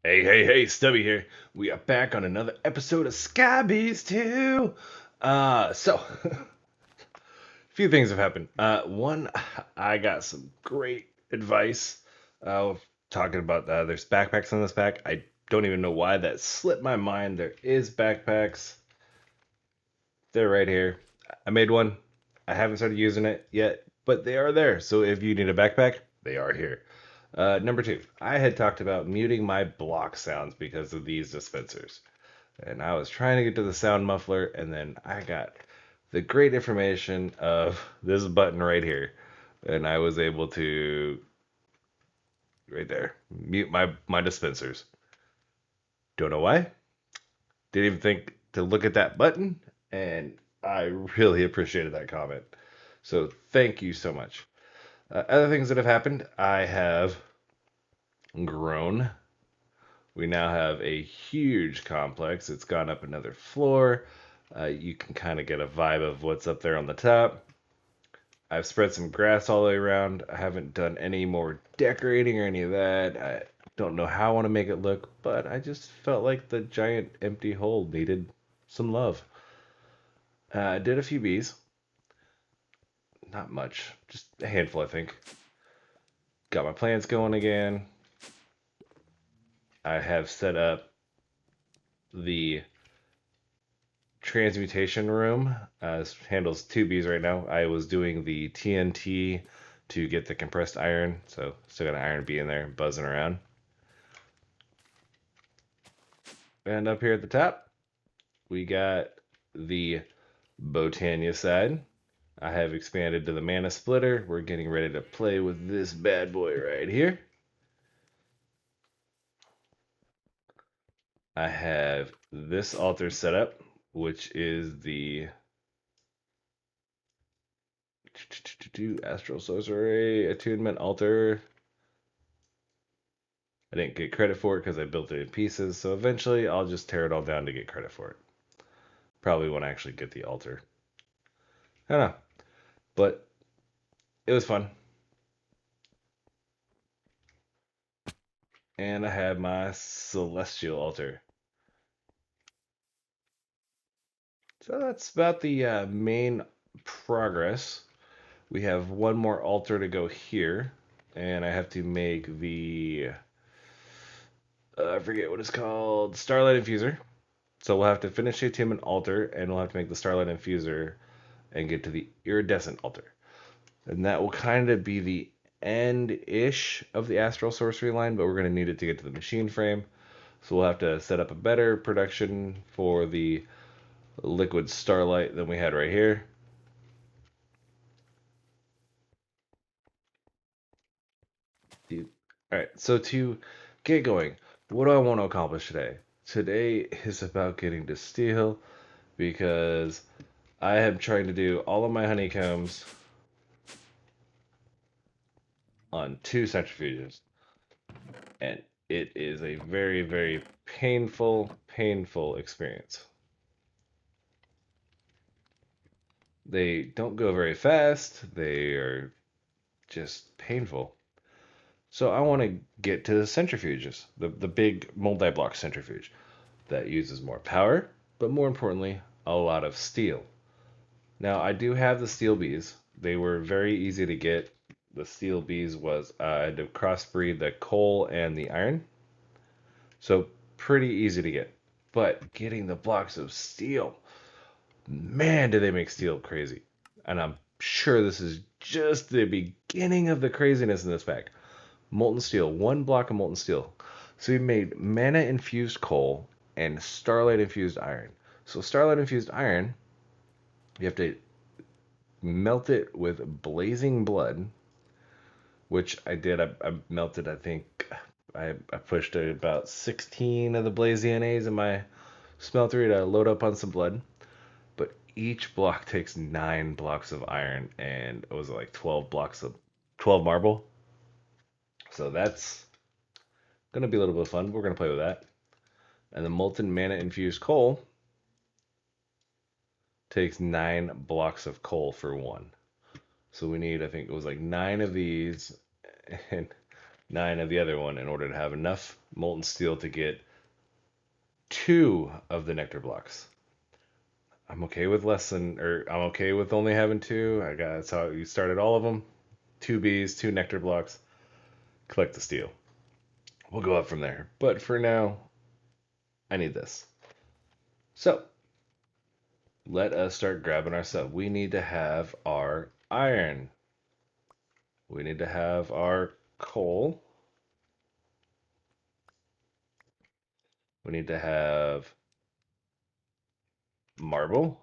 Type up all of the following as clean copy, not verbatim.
Hey, Stubby here. We are back on another episode of Skybees 2. A few things have happened. One, I got some great advice. Uh, Talking about there's backpacks in this pack. I don't even know why that slipped my mind. There is backpacks. They're right here. I made one. I haven't started using it yet, but they are there. So if you need a backpack, they are here. Number two, I had talked about muting my block sounds because of these dispensers. And I was trying to get to the sound muffler, and then I got the great information of this button right here. And I was able to, right there, mute my dispensers. Don't know why. Didn't even think to look at that button, and I really appreciated that comment. So thank you so much. Other things that have happened, I have grown. We now have a huge complex. It's gone up another floor. You can kind of get a vibe of what's up there on the top. I've spread some grass all the way around. I haven't done any more decorating or any of that. I don't know how I want to make it look, but I just felt like the giant empty hole needed some love. I did a few bees. Not much, just a handful, I think. Got my plants going again. I have set up the transmutation room. Handles two bees right now. I was doing the TNT to get the compressed iron, so still got an iron bee in there buzzing around. And up here at the top, we got the Botania side. I have expanded to the mana splitter. We're getting ready to play with this bad boy right here. I have this altar set up, which is the Astral Sorcery Attunement Altar. I didn't get credit for it because I built it in pieces, so eventually I'll just tear it all down to get credit for it. Probably won't actually get the altar. I don't know. But it was fun. And I have my Celestial altar. So that's about the main progress. We have one more altar to go here. And I have to make the I forget what it's called, Starlight infuser. So we'll have to finish the attunement altar, and we'll have to make the Starlight infuser and get to the iridescent altar, and that will kind of be the end-ish of the Astral Sorcery line. But we're going to need it to get to the machine frame, so we'll have to set up a better production for the liquid Starlight than we had right here. All right, so to get going, what do I want to accomplish today? Today is about getting to steel because I am trying to do all of my honeycombs on two centrifuges, and it is a very, very painful experience. They don't go very fast, they are just painful. So I want to get to the centrifuges, the big multi-block centrifuge that uses more power, but more importantly, a lot of steel. Now I do have the steel bees. They were very easy to get. The steel bees was I had to crossbreed the coal and the iron, so pretty easy to get. But getting the blocks of steel, man, do they make steel crazy. And I'm sure this is just the beginning of the craziness in this pack. Molten steel, one block of molten steel. So we made mana infused coal and starlight infused iron. So starlight infused iron, you have to melt it with blazing blood, which I did. I melted, I think, I pushed about 16 of the blazing NAs in my smeltery to load up on some blood. But each block takes 9 blocks of iron, and it was like 12 blocks of 12 marble. So that's gonna be a little bit of fun. We're gonna play with that. And the molten mana infused coal takes 9 blocks of coal for one. So we need, I think it was like 9 of these, and 9 of the other one in order to have enough molten steel to get 2 of the nectar blocks. I'm okay with I'm okay with only having 2. That's how you started all of them. 2 bees, 2 nectar blocks. Collect the steel. We'll go up from there. But for now, I need this. So, let us start grabbing our stuff. We need to have our iron. We need to have our coal. We need to have marble.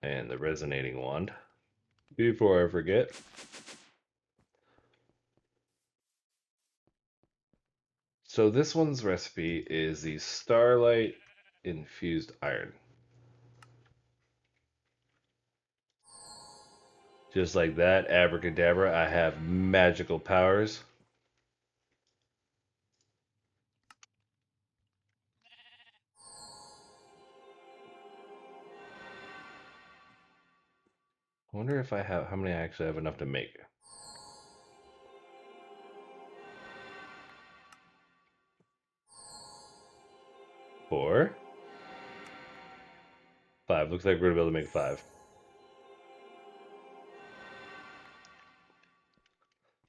And the resonating wand. Before I forget. So this one's recipe is the Starlight infused iron. Just like that, abracadabra, I have magical powers. I wonder if I have, how many I actually have enough to make. 4, 5. Looks like we're gonna be able to make 5.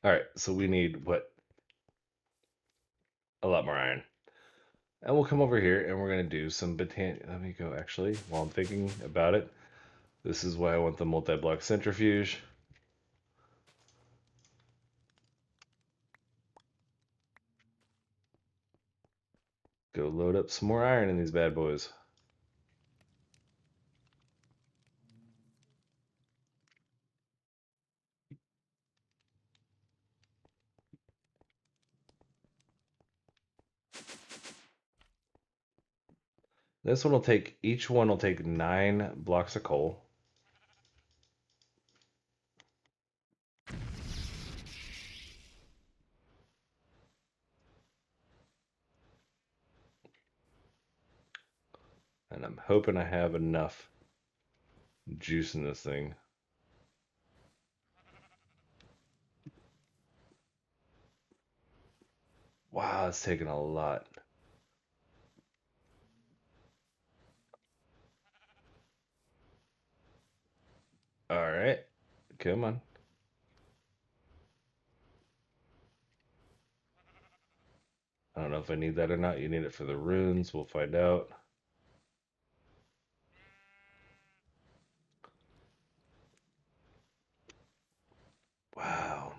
All right, so we need what? A lot more iron. And we'll come over here and we're gonna do some Botania. Let me go actually, while I'm thinking about it. This is why I want the multi-block centrifuge. Go load up some more iron in these bad boys. This one will take, each one will take 9 blocks of coal. And I'm hoping I have enough juice in this thing. Wow, it's taking a lot. All right, come on. I don't know if I need that or not. You need it for the runes. We'll find out. Wow.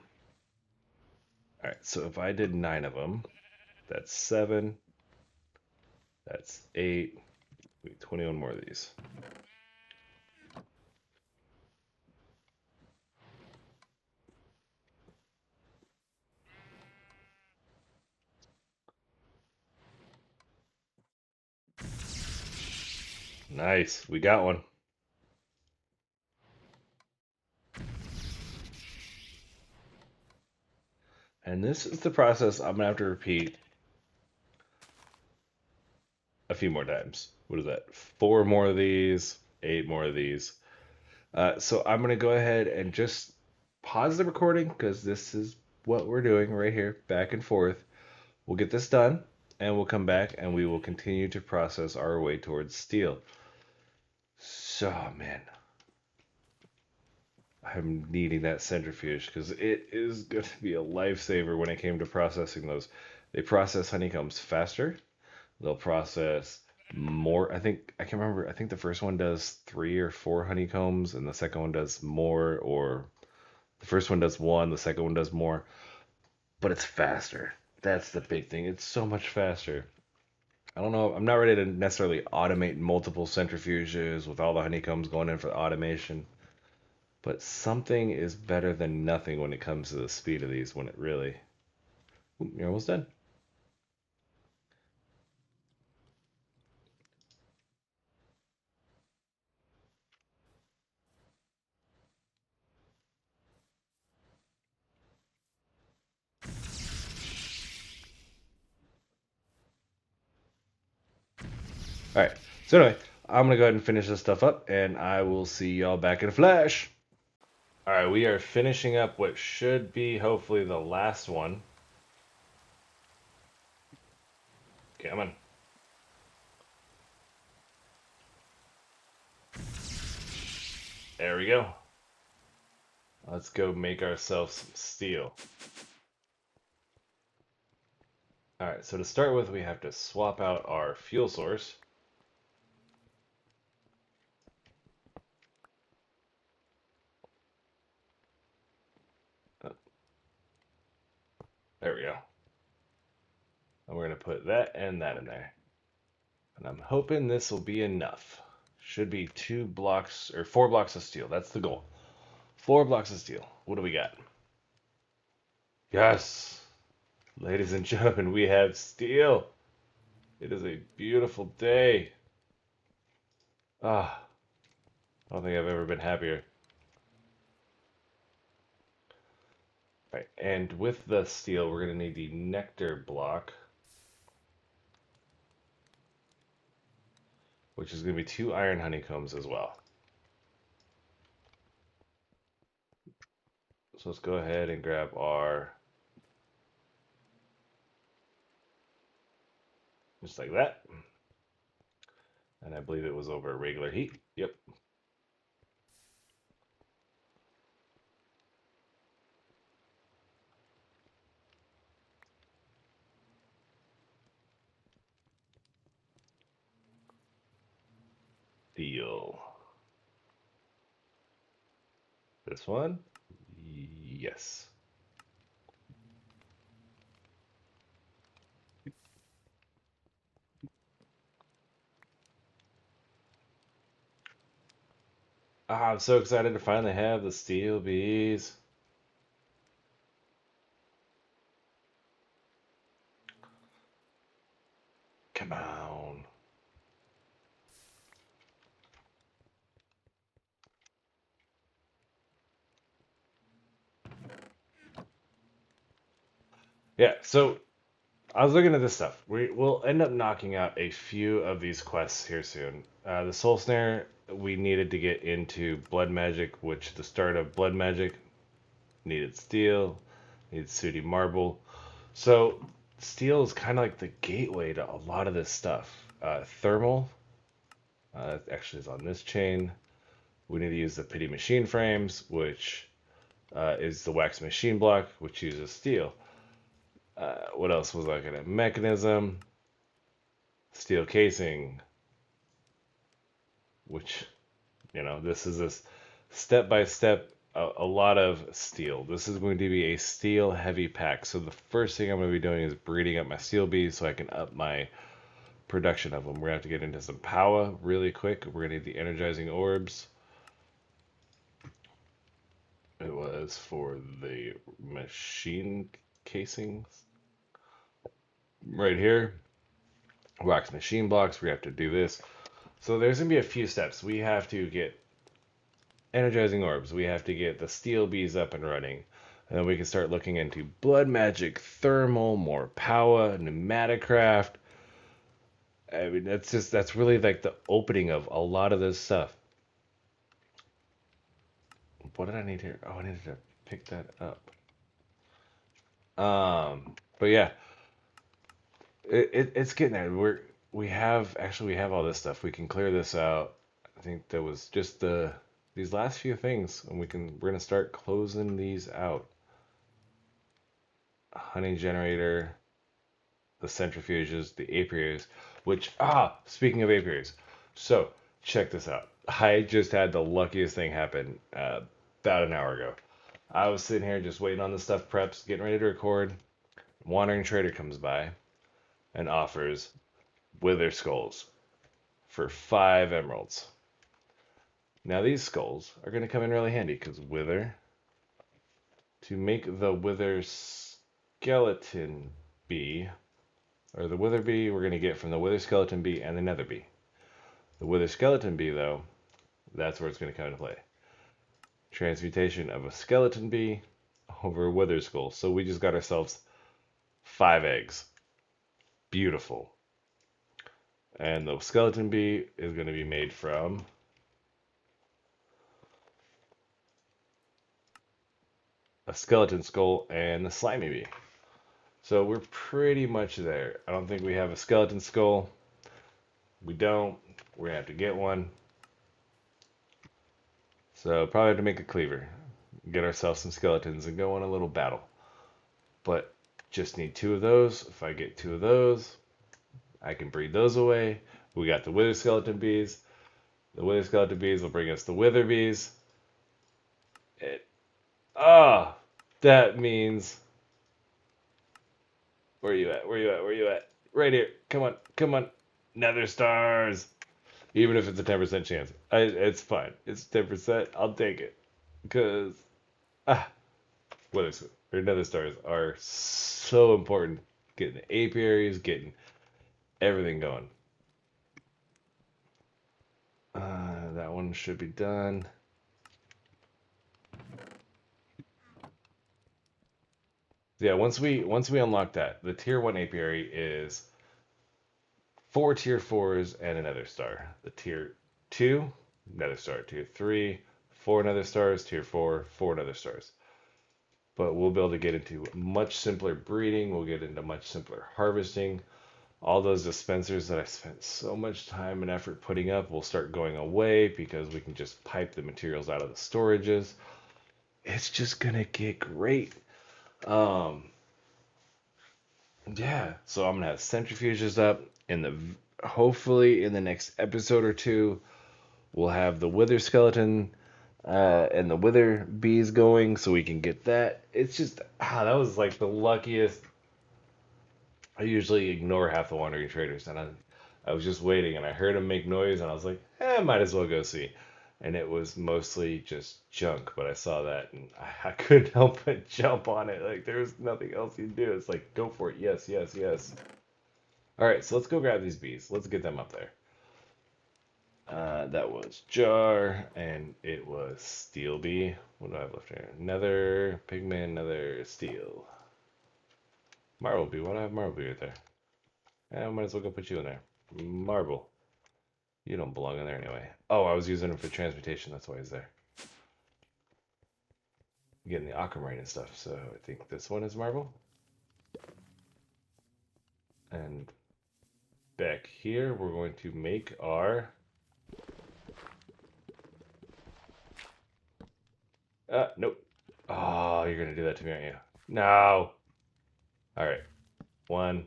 All right, so if I did 9 of them, that's 7. That's 8. Wait, 21 more of these. Nice, we got one. And this is the process I'm gonna have to repeat a few more times. What is that? 4 more of these, 8 more of these. So I'm gonna go ahead and just pause the recording because this is what we're doing right here, back and forth. We'll get this done and we'll come back and we will continue to process our way towards steel. So, man, I'm needing that centrifuge because it is going to be a lifesaver when it came to processing those. They process honeycombs faster. They'll process more. I can't remember. I think the first one does 3 or 4 honeycombs, and the second one does more, or the first one does 1, the second one does more. But it's faster. That's the big thing. It's so much faster. I don't know. I'm not ready to necessarily automate multiple centrifuges with all the honeycombs going in for the automation. But something is better than nothing when it comes to the speed of these when it really... Ooh, you're almost done. All right. So anyway, I'm gonna go ahead and finish this stuff up, and I will see y'all back in a flash. All right, we are finishing up what should be hopefully the last one. Come on. There we go. Let's go make ourselves some steel. Alright, so to start with, we have to swap out our fuel source. There we go. And we're going to put that and that in there. And I'm hoping this will be enough. Should be 2 blocks, or 4 blocks of steel. That's the goal. 4 blocks of steel. What do we got? Yes! Ladies and gentlemen, we have steel. It is a beautiful day. Ah, I don't think I've ever been happier. Right, and with the steel, we're going to need the nectar block, which is going to be 2 iron honeycombs as well. So let's go ahead and grab our, just like that. And I believe it was over regular heat. Yep. Deal. This one? Yes. Ah, I'm so excited to finally have the steel bees. Come on. Yeah, so I was looking at this stuff. We'll end up knocking out a few of these quests here soon. The Soul Snare, we needed to get into Blood Magic, which the start of Blood Magic needed steel, needed sooty marble. So steel is kind of like the gateway to a lot of this stuff. Thermal, actually is on this chain. We need to use the Pity Machine Frames, which is the Wax Machine Block, which uses steel. What else was I gonna? Mechanism, steel casing, which, this is this step by step, a lot of steel. This is going to be a steel heavy pack. So the first thing I'm going to be doing is breeding up my steel bees so I can up my production of them. We're going to have to get into some power really quick. We're going to need the energizing orbs. It was for the machine casings. Right here. Wax machine blocks. We have to do this. So there's going to be a few steps. We have to get energizing orbs. We have to get the steel bees up and running. And then we can start looking into blood magic, thermal, more power, pneumaticraft. I mean, that's really like the opening of a lot of this stuff. What did I need here? Oh, I needed to pick that up. But yeah, it's getting there. We have all this stuff. We can clear this out. I think that was just these last few things, and we're gonna start closing these out. Honey generator, the centrifuges, the apiaries, speaking of apiaries, so check this out. I just had the luckiest thing happen about an hour ago. I was sitting here just waiting on the stuff preps, getting ready to record. Wandering Trader comes by and offers wither skulls for 5 emeralds. Now these skulls are going to come in really handy because wither, to make the wither skeleton bee, or the wither bee we're going to get from the wither skeleton bee and the nether bee. The wither skeleton bee, though, that's where it's going to come into play. Transmutation of a skeleton bee over a wither skull. So we just got ourselves 5 eggs. Beautiful. And the skeleton bee is going to be made from a skeleton skull and the slimy bee. So we're pretty much there. I don't think we have a skeleton skull. We don't. We're going to have to get one. So probably have to make a cleaver. Get ourselves some skeletons and go on a little battle. But just need 2 of those. If I get 2 of those, I can breed those away. We got the wither skeleton bees. The wither skeleton bees will bring us the wither bees. That means. Where are you at? Where are you at? Where are you at? Right here. Come on. Come on. Nether stars. Even if it's a 10% chance. It's fine. It's 10%. I'll take it. Because. Ah. Withers or nether stars are so important. Getting the apiaries, getting everything going. That one should be done. Yeah, once we unlock that, the tier 1 apiary is 4 tier 4s and a nether star. The tier 2, nether star. Tier 3, 4 nether stars. Tier 4, 4 nether stars. But we'll be able to get into much simpler breeding. We'll get into much simpler harvesting. All those dispensers that I spent so much time and effort putting up will start going away because we can just pipe the materials out of the storages. It's just gonna get great. Um, yeah, so I'm gonna have centrifuges up in the hopefully in the next episode or two. We'll have the wither skeleton and the wither bees going so we can get that. It's just that was like the luckiest. I usually ignore half the wandering traders, and I was just waiting, and I heard them make noise, and I was like, might as well go see. And it was mostly just junk, but I saw that, and I couldn't help but jump on it. Like, there was nothing else you do. It's like, go for it. Yes, yes, yes. All right, so let's go grab these bees. Let's get them up there. That was jar, and it was steel bee. What do I have left here? Nether, pigment, nether, steel. Marble bee. Why do I have marble bee right there? I might as well go put you in there. Marble. You don't belong in there anyway. Oh, I was using him for transmutation. That's why he's there. Getting the aquamarine and stuff. So I think this one is marble. And back here, we're going to make our... nope. Oh, you're going to do that to me, aren't you? No. All right. 1.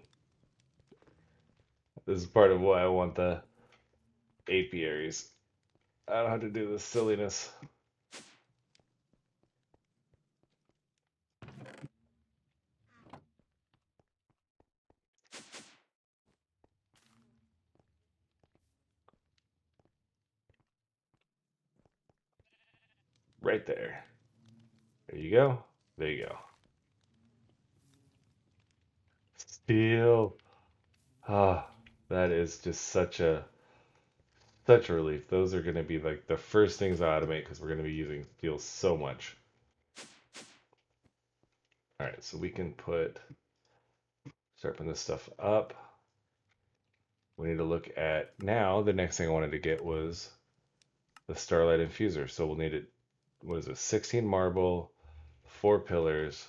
This is part of why I want the apiaries. I don't have to do this silliness. Right there. There you go. There you go. Steel. Ah, that is just such a relief. Those are going to be like the first things I automate because we're going to be using steel so much. All right, so we can start putting this stuff up. We need to look at now. The next thing I wanted to get was the Starlight infuser. So we'll need it. What is it? 16 marble, 4 pillars.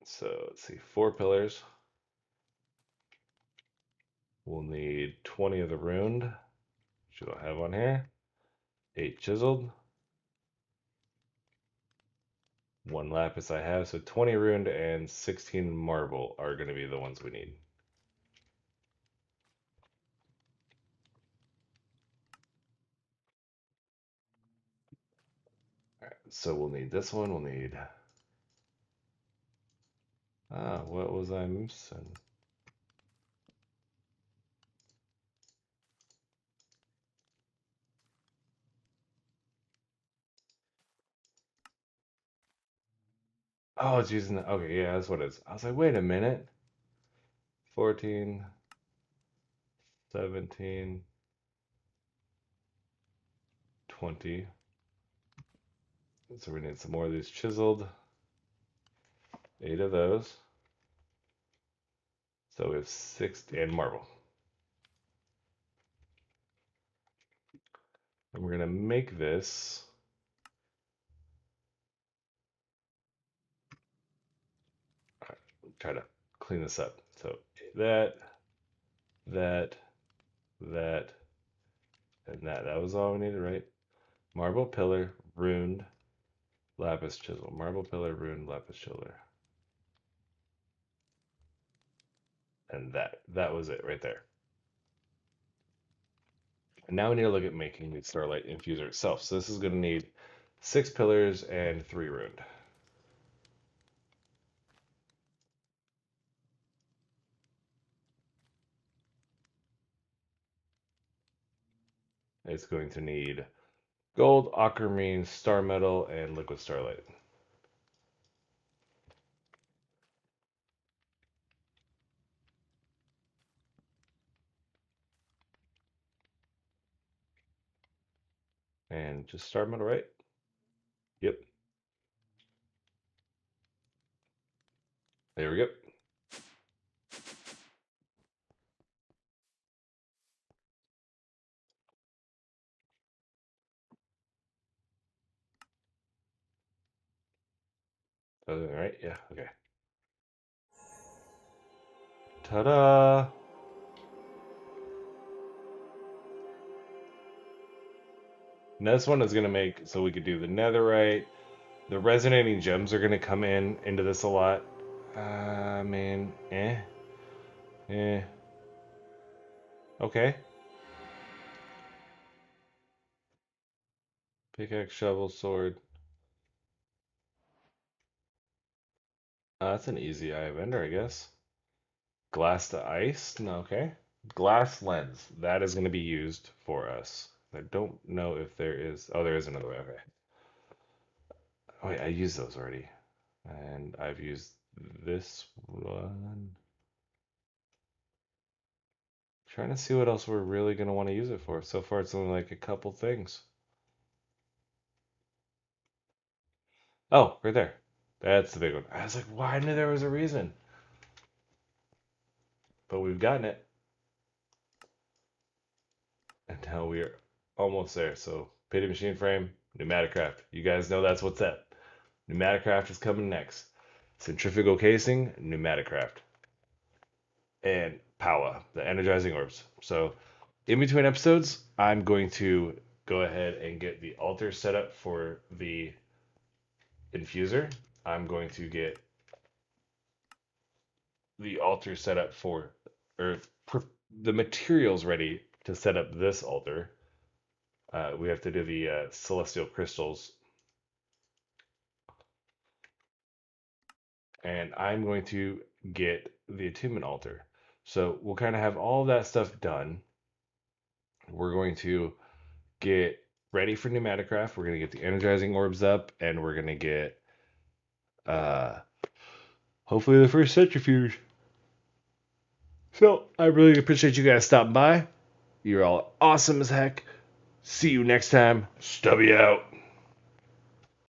So let's see, 4 pillars. We'll need 20 of the runed, which I don't have on here. 8 chiseled. 1 lapis I have, so 20 runed and 16 marble are going to be the ones we need. All right, so we'll need this one. We'll need. What was I missing? Oh, it's using the. Okay, yeah, that's what it is. I was like, wait a minute. 14, 17, 20. So we need some more of these chiseled. 8 of those. So we have 6 and marble. And we're going to make this. Right, try to clean this up. So that, and that. That was all we needed, right? Marble pillar, runed, lapis chisel. Marble pillar, runed, lapis chisel. And that was it right there. And now we need to look at making the Starlight infuser itself. So this is going to need 6 pillars and 3 runed. It's going to need gold, aquamarine, star metal, and liquid starlight. And just star metal, right? Yep. There we go. Right? Yeah, okay. Ta-da! Now this one is going to make, so we could do the netherite. The resonating gems are going to come into this a lot. I mean, okay. Pickaxe, shovel, sword. That's an easy eye vendor, I guess. Glass to ice? No, okay. Glass lens. That is going to be used for us. I don't know if there is. Oh, there is another way. Okay. Oh, wait, I used those already. And I've used this one. Trying to see what else we're really going to want to use it for. So far, it's only like a couple things. Oh, right there. That's the big one. I was like, why knew there was a reason? But we've gotten it. And now we are almost there. So, pity machine frame, pneumatic craft. You guys know that's what's up. Pneumatic craft is coming next. Centrifugal casing, pneumatic craft. And power, the energizing orbs. So, in between episodes, I'm going to go ahead and get the altar set up for the infuser. I'm going to get the altar set up for, or the materials ready to set up this altar. We have to do the celestial crystals. And I'm going to get the attunement altar. So we'll kind of have all that stuff done. We're going to get ready for pneumatic craft. We're going to get the energizing orbs up, and we're going to get hopefully the first centrifuge. So I really appreciate you guys stopping by. You're all awesome as heck. See you next time. Stubby out.